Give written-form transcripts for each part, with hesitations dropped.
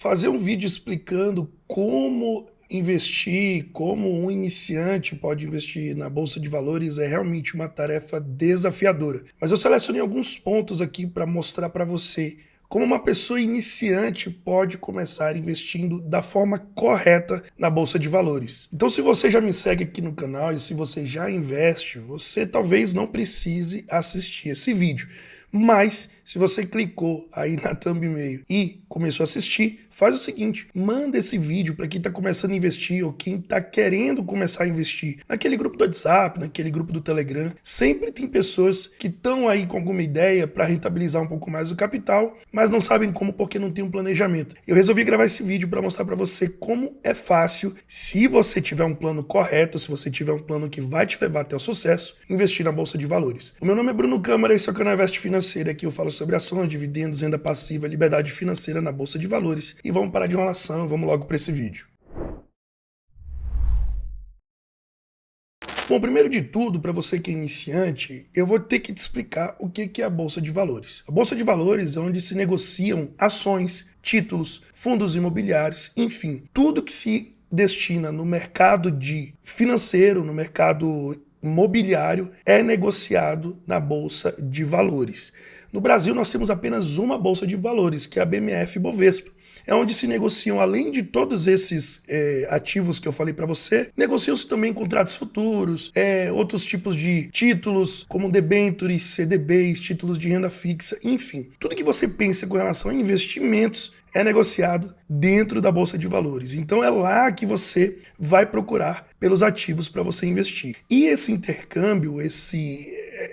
fazer um vídeo explicando como investir, como um iniciante pode investir na Bolsa de Valores é realmente uma tarefa desafiadora. Mas eu selecionei alguns pontos aqui para mostrar para você como uma pessoa iniciante pode começar investindo da forma correta na Bolsa de Valores. Então, se você já me segue aqui no canal e se você já investe, você talvez não precise assistir esse vídeo. Mas, se você clicou aí na thumbnail e começou a assistir, faz o seguinte, manda esse vídeo para quem está começando a investir ou quem está querendo começar a investir. Naquele grupo do WhatsApp, naquele grupo do Telegram, sempre tem pessoas que estão aí com alguma ideia para rentabilizar um pouco mais o capital, mas não sabem como porque não tem um planejamento. Eu resolvi gravar esse vídeo para mostrar para você como é fácil, se você tiver um plano correto, se você tiver um plano que vai te levar até o sucesso, investir na Bolsa de Valores. O meu nome é Bruno Câmara, esse é o canal Investe Financeiro, aqui eu falo sobre ações, dividendos, renda passiva, liberdade financeira na Bolsa de Valores. E vamos parar de enrolação, vamos logo para esse vídeo. Bom, primeiro de tudo, para você que é iniciante, eu vou ter que te explicar o que é a Bolsa de Valores. A Bolsa de Valores é onde se negociam ações, títulos, fundos imobiliários, enfim, tudo que se destina no mercado financeiro, no mercado imobiliário, é negociado na Bolsa de Valores. No Brasil, nós temos apenas uma Bolsa de Valores, que é a BMF-Bovespa. É onde se negociam, além de todos esses ativos que eu falei para você, negociam-se também contratos futuros, outros tipos de títulos, como debêntures, CDBs, títulos de renda fixa, enfim. Tudo que você pensa com relação a investimentos é negociado dentro da Bolsa de Valores. Então é lá que você vai procurar pelos ativos para você investir. E esse intercâmbio,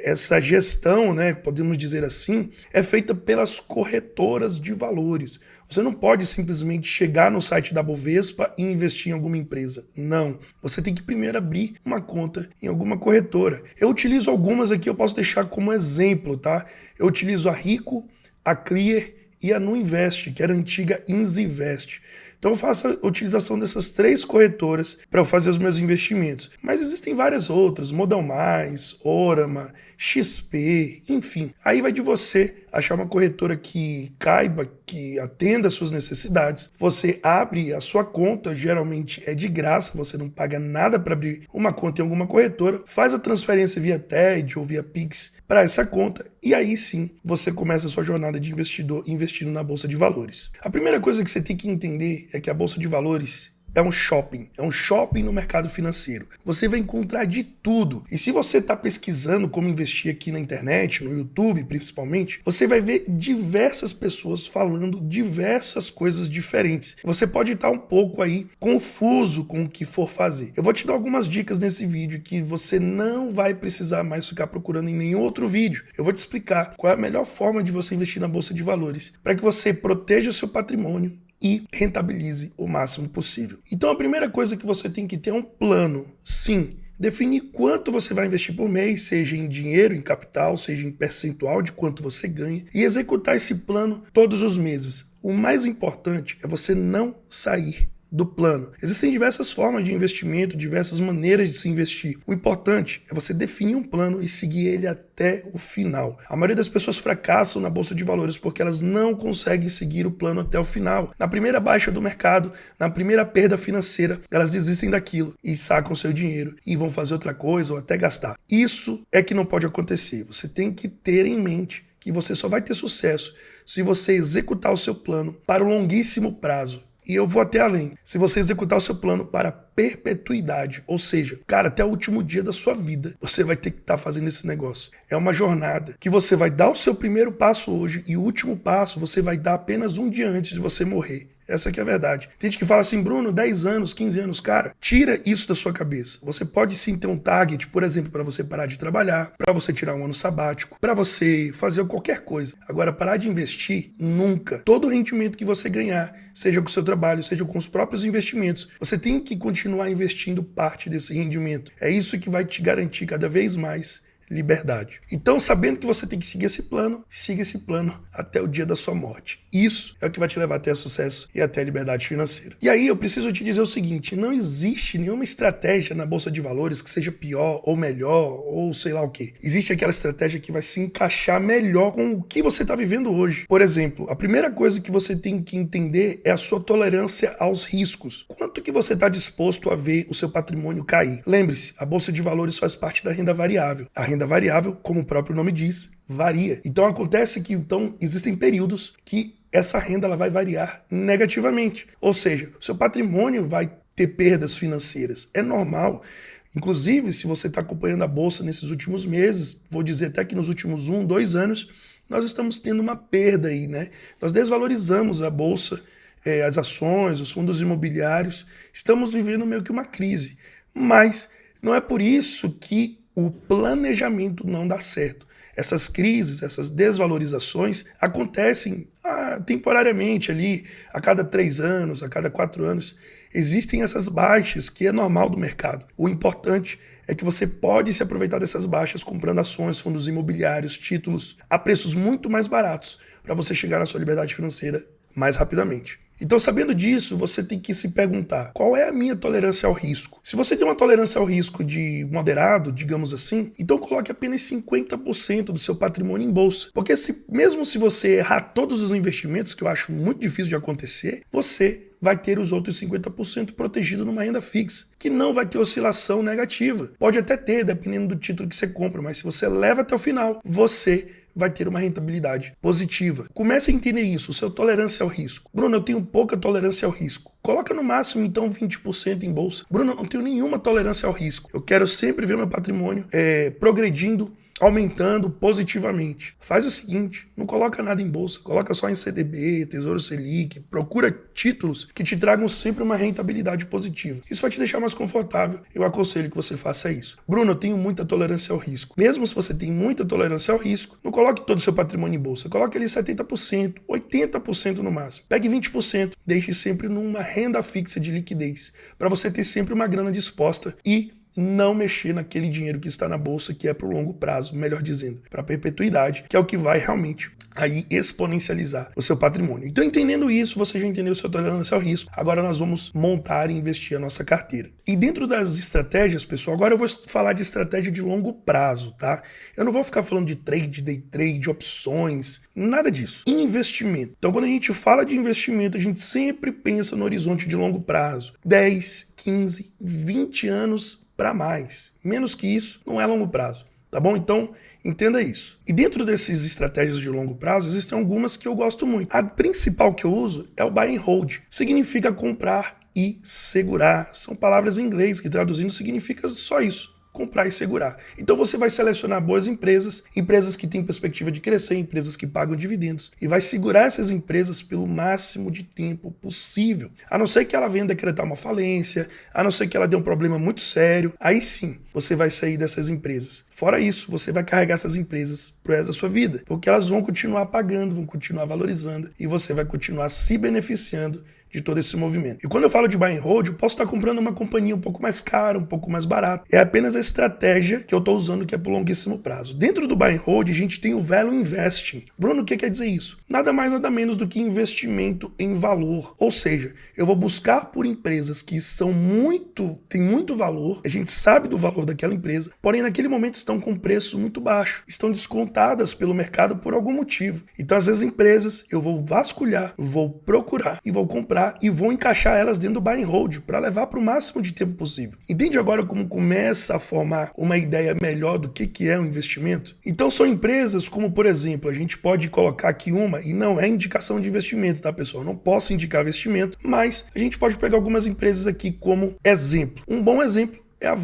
essa gestão, né, podemos dizer assim, é feita pelas corretoras de valores. Você não pode simplesmente chegar no site da Bovespa e investir em alguma empresa. Não. Você tem que primeiro abrir uma conta em alguma corretora. Eu utilizo algumas aqui, eu posso deixar como exemplo, tá? Eu utilizo a Rico, a Clear e a Nuinvest, que era a antiga Inzinvest. Então eu faço a utilização dessas três corretoras para eu fazer os meus investimentos. Mas existem várias outras, Modal Mais, Orama, XP, enfim. Aí vai de você achar uma corretora que caiba, que atenda às suas necessidades. Você abre a sua conta, geralmente é de graça, você não paga nada para abrir uma conta em alguma corretora, faz a transferência via TED ou via Pix para essa conta e aí sim você começa a sua jornada de investidor investindo na Bolsa de Valores. A primeira coisa que você tem que entender é que a Bolsa de Valores é um shopping no mercado financeiro. Você vai encontrar de tudo. E se você está pesquisando como investir aqui na internet, no YouTube principalmente, você vai ver diversas pessoas falando diversas coisas diferentes. Você pode estar um pouco aí confuso com o que for fazer. Eu vou te dar algumas dicas nesse vídeo que você não vai precisar mais ficar procurando em nenhum outro vídeo. Eu vou te explicar qual é a melhor forma de você investir na Bolsa de Valores para que você proteja o seu patrimônio e rentabilize o máximo possível. Então a primeira coisa que você tem que ter é um plano. Sim, definir quanto você vai investir por mês, seja em dinheiro, em capital, seja em percentual de quanto você ganha, e executar esse plano todos os meses. O mais importante é você não sair do plano. Existem diversas formas de investimento, diversas maneiras de se investir. O importante é você definir um plano e seguir ele até o final. A maioria das pessoas fracassam na Bolsa de Valores porque elas não conseguem seguir o plano até o final. Na primeira baixa do mercado, na primeira perda financeira, elas desistem daquilo e sacam seu dinheiro e vão fazer outra coisa ou até gastar. Isso é que não pode acontecer. Você tem que ter em mente que você só vai ter sucesso se você executar o seu plano para um longuíssimo prazo. E eu vou até além. Se você executar o seu plano para perpetuidade, ou seja, cara, até o último dia da sua vida, você vai ter que estar fazendo esse negócio. É uma jornada que você vai dar o seu primeiro passo hoje e o último passo você vai dar apenas um dia antes de você morrer. Essa aqui é a verdade. Tem gente que fala assim, Bruno, 10 anos, 15 anos, cara, tira isso da sua cabeça. Você pode sim ter um target, por exemplo, para você parar de trabalhar, para você tirar um ano sabático, para você fazer qualquer coisa. Agora, parar de investir, nunca. Todo o rendimento que você ganhar, seja com o seu trabalho, seja com os próprios investimentos, você tem que continuar investindo parte desse rendimento. É isso que vai te garantir cada vez mais liberdade. Então, sabendo que você tem que seguir esse plano, siga esse plano até o dia da sua morte. Isso é o que vai te levar até sucesso e até a liberdade financeira. E aí eu preciso te dizer o seguinte, não existe nenhuma estratégia na Bolsa de Valores que seja pior ou melhor ou sei lá o quê. Existe aquela estratégia que vai se encaixar melhor com o que você está vivendo hoje. Por exemplo, a primeira coisa que você tem que entender é a sua tolerância aos riscos. Quanto que você está disposto a ver o seu patrimônio cair? Lembre-se, a Bolsa de Valores faz parte da renda variável. A renda variável, como o próprio nome diz, varia. Então acontece que existem períodos que essa renda ela vai variar negativamente. Ou seja, o seu patrimônio vai ter perdas financeiras. É normal. Inclusive, se você está acompanhando a Bolsa nesses últimos meses, vou dizer até que nos últimos 1, 2 anos, nós estamos tendo uma perda aí, né? Nós desvalorizamos a Bolsa, as ações, os fundos imobiliários. Estamos vivendo meio que uma crise. Mas não é por isso que o planejamento não dá certo. Essas crises, essas desvalorizações acontecem temporariamente ali, a cada 3 anos, a cada 4 anos. Existem essas baixas, que é normal do mercado. O importante é que você pode se aproveitar dessas baixas comprando ações, fundos imobiliários, títulos a preços muito mais baratos para você chegar na sua liberdade financeira mais rapidamente. Então, sabendo disso, você tem que se perguntar, qual é a minha tolerância ao risco? Se você tem uma tolerância ao risco de moderado, digamos assim, então coloque apenas 50% do seu patrimônio em bolsa. Porque mesmo se você errar todos os investimentos, que eu acho muito difícil de acontecer, você vai ter os outros 50% protegido numa renda fixa, que não vai ter oscilação negativa. Pode até ter, dependendo do título que você compra, mas se você leva até o final, você vai ter uma rentabilidade positiva. Comece a entender isso, sua tolerância ao risco. Bruno, eu tenho pouca tolerância ao risco. Coloca no máximo, então, 20% em bolsa. Bruno, eu não tenho nenhuma tolerância ao risco. Eu quero sempre ver meu patrimônio progredindo, aumentando positivamente. Faz o seguinte, não coloca nada em bolsa, coloca só em CDB, Tesouro Selic, procura títulos que te tragam sempre uma rentabilidade positiva. Isso vai te deixar mais confortável, eu aconselho que você faça isso. Bruno, eu tenho muita tolerância ao risco. Mesmo se você tem muita tolerância ao risco, não coloque todo o seu patrimônio em bolsa, coloque ali 70%, 80% no máximo. Pegue 20%, deixe sempre numa renda fixa de liquidez, para você ter sempre uma grana disposta e não mexer naquele dinheiro que está na bolsa, que é para o longo prazo, melhor dizendo, para a perpetuidade, que é o que vai realmente aí exponencializar o seu patrimônio. Então, entendendo isso, você já entendeu sua tolerância ao risco. Agora nós vamos montar e investir a nossa carteira. E dentro das estratégias, pessoal, agora eu vou falar de estratégia de longo prazo, tá? Eu não vou ficar falando de trade, day trade, opções, nada disso. Investimento. Então, quando a gente fala de investimento, a gente sempre pensa no horizonte de longo prazo. 10, 15, 20 anos para mais. Menos que isso, não é longo prazo, tá bom? Então, entenda isso. E dentro dessas estratégias de longo prazo, existem algumas que eu gosto muito. A principal que eu uso é o buy and hold. Significa comprar e segurar. São palavras em inglês que traduzindo significa só isso. Comprar e segurar. Então você vai selecionar boas empresas, empresas que têm perspectiva de crescer, empresas que pagam dividendos, e vai segurar essas empresas pelo máximo de tempo possível. A não ser que ela venha decretar uma falência, a não ser que ela dê um problema muito sério, aí sim você vai sair dessas empresas. Fora isso, você vai carregar essas empresas pro resto da sua vida, porque elas vão continuar pagando, vão continuar valorizando, e você vai continuar se beneficiando de todo esse movimento. E quando eu falo de buy and hold, eu posso estar comprando uma companhia um pouco mais cara, um pouco mais barata. É apenas a estratégia que eu estou usando que é por longuíssimo prazo. Dentro do buy and hold, a gente tem o value investing. Bruno, o que quer dizer isso? Nada mais, nada menos do que investimento em valor. Ou seja, eu vou buscar por empresas que têm muito valor, a gente sabe do valor daquela empresa, porém naquele momento estão com preço muito baixo, estão descontadas pelo mercado por algum motivo. Então, às vezes, empresas eu vou vasculhar, vou procurar e vou comprar e vou encaixar elas dentro do buy and hold para levar para o máximo de tempo possível. Entende agora como começa a formar uma ideia melhor do que é um investimento? Então são empresas como, por exemplo, a gente pode colocar aqui uma, e não é indicação de investimento, tá, pessoal? Eu não posso indicar investimento, mas a gente pode pegar algumas empresas aqui como exemplo. Um bom exemplo é a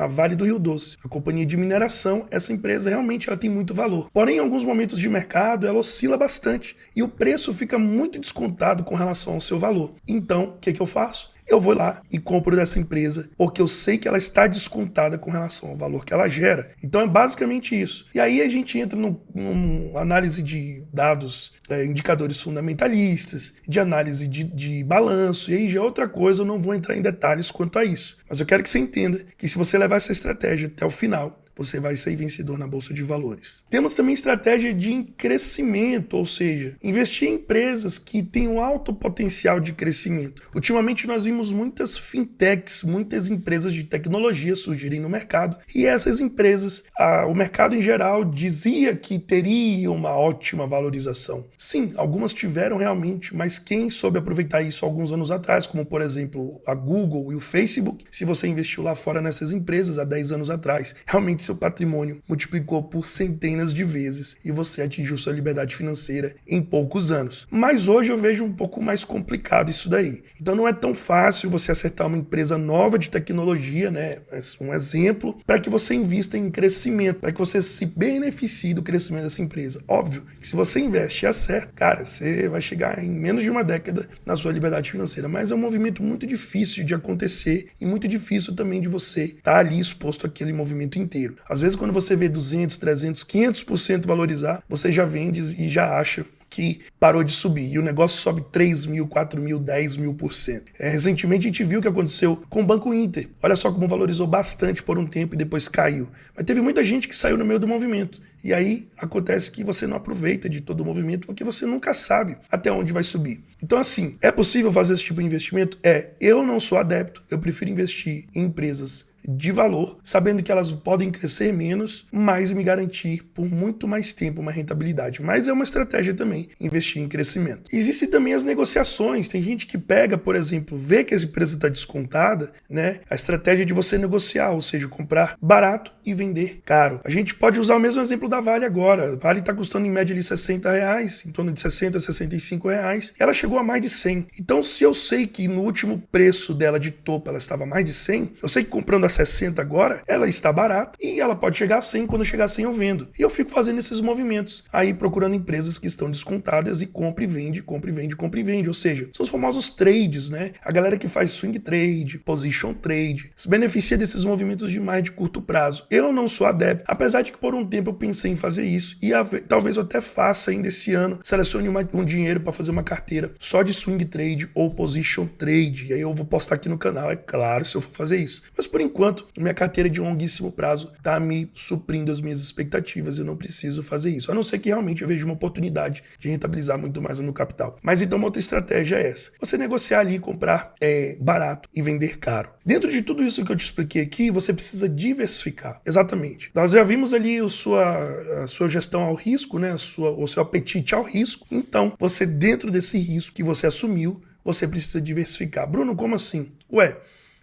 Vale do Rio Doce, a companhia de mineração. Essa empresa realmente ela tem muito valor. Porém, em alguns momentos de mercado, ela oscila bastante e o preço fica muito descontado com relação ao seu valor. Então, o que eu faço? Eu vou lá e compro dessa empresa porque eu sei que ela está descontada com relação ao valor que ela gera. Então é basicamente isso. E aí a gente entra numa análise de dados, indicadores fundamentalistas, de análise de balanço, e aí já é outra coisa, eu não vou entrar em detalhes quanto a isso. Mas eu quero que você entenda que se você levar essa estratégia até o final, você vai sair vencedor na Bolsa de Valores. Temos também estratégia de crescimento, ou seja, investir em empresas que têm um alto potencial de crescimento. Ultimamente nós vimos muitas fintechs, muitas empresas de tecnologia surgirem no mercado, e essas empresas, o mercado em geral dizia que teriam uma ótima valorização. Sim, algumas tiveram realmente, mas quem soube aproveitar isso alguns anos atrás, como por exemplo a Google e o Facebook, se você investiu lá fora nessas empresas há 10 anos atrás, realmente seu patrimônio multiplicou por centenas de vezes e você atingiu sua liberdade financeira em poucos anos. Mas hoje eu vejo um pouco mais complicado isso daí. Então não é tão fácil você acertar uma empresa nova de tecnologia, né? Um exemplo, para que você invista em crescimento, para que você se beneficie do crescimento dessa empresa. Óbvio que se você investe e acerta, cara, você vai chegar em menos de uma década na sua liberdade financeira, mas é um movimento muito difícil de acontecer e muito difícil também de você estar ali exposto àquele movimento inteiro. Às vezes quando você vê 200, 300, 500% valorizar, você já vende e já acha que parou de subir, e o negócio sobe 3 mil, 4 mil, 10 mil%. Recentemente a gente viu o que aconteceu com o Banco Inter. Olha só como valorizou bastante por um tempo e depois caiu. Mas teve muita gente que saiu no meio do movimento. E aí acontece que você não aproveita de todo o movimento porque você nunca sabe até onde vai subir. Então assim, é possível fazer esse tipo de investimento? Eu não sou adepto, eu prefiro investir em empresas de valor, sabendo que elas podem crescer menos, mas me garantir por muito mais tempo uma rentabilidade. Mas é uma estratégia também, investir em crescimento. Existem também as negociações. Tem gente que pega, por exemplo, vê que essa empresa está descontada, né? A estratégia de você negociar, ou seja, comprar barato e vender caro. A gente pode usar o mesmo exemplo da Vale agora. A Vale está custando em média de R$60, em torno de 60, R$65. Ela chegou a mais de 100. Então, se eu sei que no último preço dela de topo ela estava mais de 100, eu sei que comprando a 60 agora, ela está barata e ela pode chegar a 100, quando chegar a 100 eu vendo. E eu fico fazendo esses movimentos, aí procurando empresas que estão descontadas e compra e vende, compra e vende, compra e vende. Ou seja, são os famosos trades, né? A galera que faz swing trade, position trade, se beneficia desses movimentos de mais de curto prazo. Eu não sou adepto, apesar de que por um tempo eu pensei em fazer isso e talvez eu até faça ainda esse ano, selecione um dinheiro para fazer uma carteira só de swing trade ou position trade. E aí eu vou postar aqui no canal, é claro, se eu for fazer isso. Mas por enquanto, minha carteira de longuíssimo prazo está me suprindo as minhas expectativas, eu não preciso fazer isso, a não ser que realmente eu veja uma oportunidade de rentabilizar muito mais o meu capital. Mas então uma outra estratégia é essa, você negociar ali, comprar barato e vender caro. Dentro de tudo isso que eu te expliquei aqui, você precisa diversificar, exatamente. Nós já vimos ali a sua gestão ao risco, né? O seu apetite ao risco, então você dentro desse risco que você assumiu, você precisa diversificar. Bruno, como assim?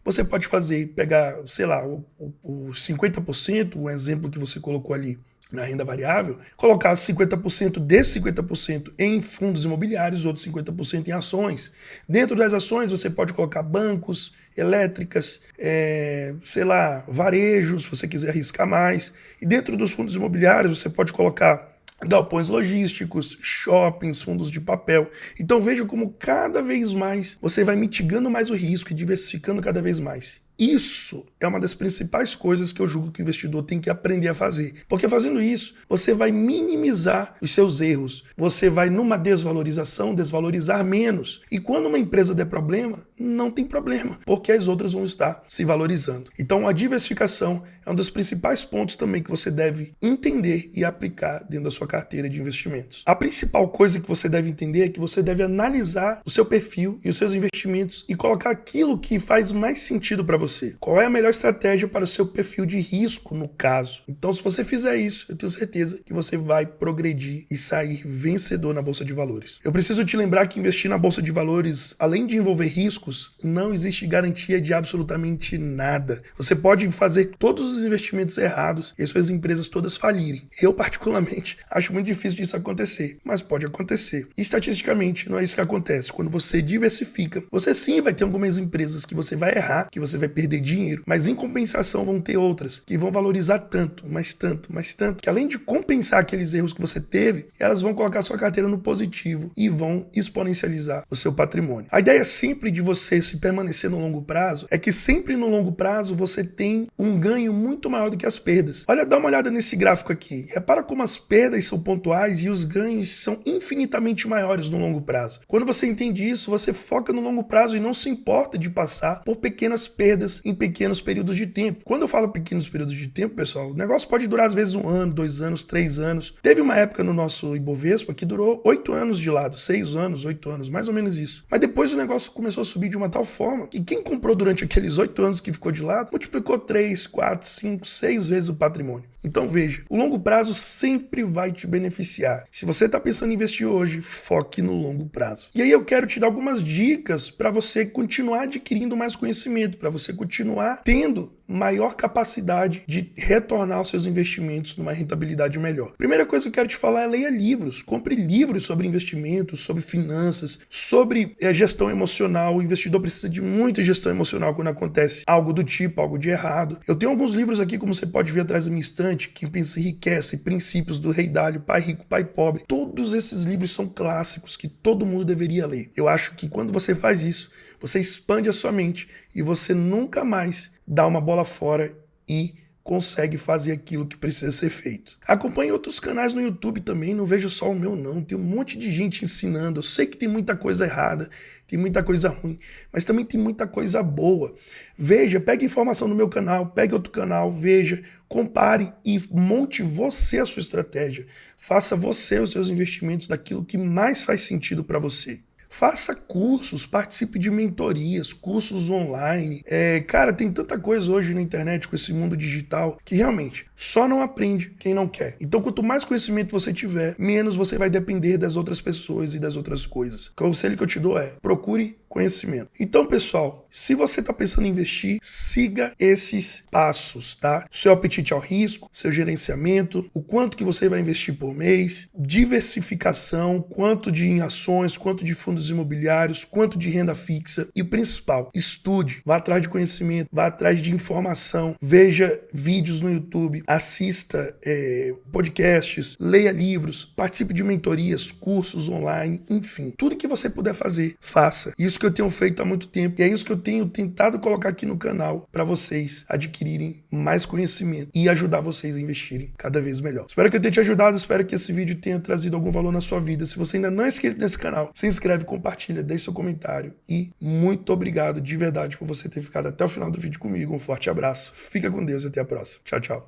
Você pode pegar, sei lá, o 50%, o exemplo que você colocou ali na renda variável, colocar 50% desse 50% em fundos imobiliários, outros 50% em ações. Dentro das ações você pode colocar bancos, elétricas, sei lá, varejos, se você quiser arriscar mais. E dentro dos fundos imobiliários você pode colocar galpões logísticos, shoppings, fundos de papel. Então veja como cada vez mais você vai mitigando mais o risco e diversificando cada vez mais. Isso é uma das principais coisas que eu julgo que o investidor tem que aprender a fazer. Porque fazendo isso, você vai minimizar os seus erros. Você vai, numa desvalorização, desvalorizar menos. E quando uma empresa der problema, não tem problema, porque as outras vão estar se valorizando. Então a diversificação é um dos principais pontos também que você deve entender e aplicar dentro da sua carteira de investimentos. A principal coisa que você deve entender é que você deve analisar o seu perfil e os seus investimentos e colocar aquilo que faz mais sentido para você. Qual é a melhor estratégia para o seu perfil de risco, no caso? Então, se você fizer isso, eu tenho certeza que você vai progredir e sair vencedor na Bolsa de Valores. Eu preciso te lembrar que investir na Bolsa de Valores, além de envolver riscos, não existe garantia de absolutamente nada. Você pode fazer todos os investimentos errados e as suas empresas todas falirem. Eu, particularmente, acho muito difícil disso acontecer, mas pode acontecer. E, estatisticamente, não é isso que acontece. Quando você diversifica, você sim vai ter algumas empresas que você vai errar, que você vai perder dinheiro, mas em compensação vão ter outras que vão valorizar tanto, mas tanto, mas tanto, que além de compensar aqueles erros que você teve, elas vão colocar sua carteira no positivo e vão exponencializar o seu patrimônio. A ideia sempre de você se permanecer no longo prazo é que sempre no longo prazo você tem um ganho muito maior do que as perdas. Olha, dá uma olhada nesse gráfico aqui. Repara como as perdas são pontuais e os ganhos são infinitamente maiores no longo prazo. Quando você entende isso, você foca no longo prazo e não se importa de passar por pequenas perdas em pequenos períodos de tempo. Quando eu falo pequenos períodos de tempo, pessoal, o negócio pode durar às vezes 1 ano, 2 anos, 3 anos. Teve uma época no nosso Ibovespa que durou 8 anos de lado, 6 anos, 8 anos, mais ou menos isso. Mas depois o negócio começou a subir de uma tal forma que quem comprou durante aqueles 8 anos que ficou de lado, multiplicou 3, 4, 5, 6 vezes o patrimônio. Então veja, o longo prazo sempre vai te beneficiar. Se você está pensando em investir hoje, foque no longo prazo. E aí eu quero te dar algumas dicas para você continuar adquirindo mais conhecimento, para você continuar tendo maior capacidade de retornar os seus investimentos numa rentabilidade melhor. Primeira coisa que eu quero te falar é leia livros. Compre livros sobre investimentos, sobre finanças, sobre gestão emocional. O investidor precisa de muita gestão emocional quando acontece algo do tipo, algo de errado. Eu tenho alguns livros aqui, como você pode ver atrás da minha estante, Quem Pensa Enriquece, Princípios do Rei Dalio, Pai Rico, Pai Pobre. Todos esses livros são clássicos que todo mundo deveria ler. Eu acho que quando você faz isso, você expande a sua mente e você nunca mais dá uma bola fora e consegue fazer aquilo que precisa ser feito. Acompanhe outros canais no YouTube também, não vejo só o meu não, tem um monte de gente ensinando, eu sei que tem muita coisa errada, tem muita coisa ruim, mas também tem muita coisa boa. Veja, pegue informação no meu canal, pegue outro canal, veja, compare e monte você a sua estratégia. Faça você os seus investimentos daquilo que mais faz sentido para você. Faça cursos, participe de mentorias, cursos online. Cara, tem tanta coisa hoje na internet com esse mundo digital que realmente só não aprende quem não quer. Então, quanto mais conhecimento você tiver, menos você vai depender das outras pessoas e das outras coisas. O conselho que eu te dou é: procure conhecimento. Então, pessoal, se você está pensando em investir, siga esses passos, tá? Seu apetite ao risco, seu gerenciamento, o quanto que você vai investir por mês, diversificação, quanto de em ações, quanto de fundos imobiliários, quanto de renda fixa e o principal, estude, vá atrás de conhecimento, vá atrás de informação, veja vídeos no YouTube, assista podcasts, leia livros, participe de mentorias, cursos online, enfim, tudo que você puder fazer, faça. Isso que eu tenho feito há muito tempo e é isso que eu tenho tentado colocar aqui no canal para vocês adquirirem mais conhecimento e ajudar vocês a investirem cada vez melhor. Espero que eu tenha te ajudado, espero que esse vídeo tenha trazido algum valor na sua vida. Se você ainda não é inscrito nesse canal, se inscreve, compartilha, deixe seu comentário e muito obrigado de verdade por você ter ficado até o final do vídeo comigo. Um forte abraço, fica com Deus e até a próxima. Tchau, tchau.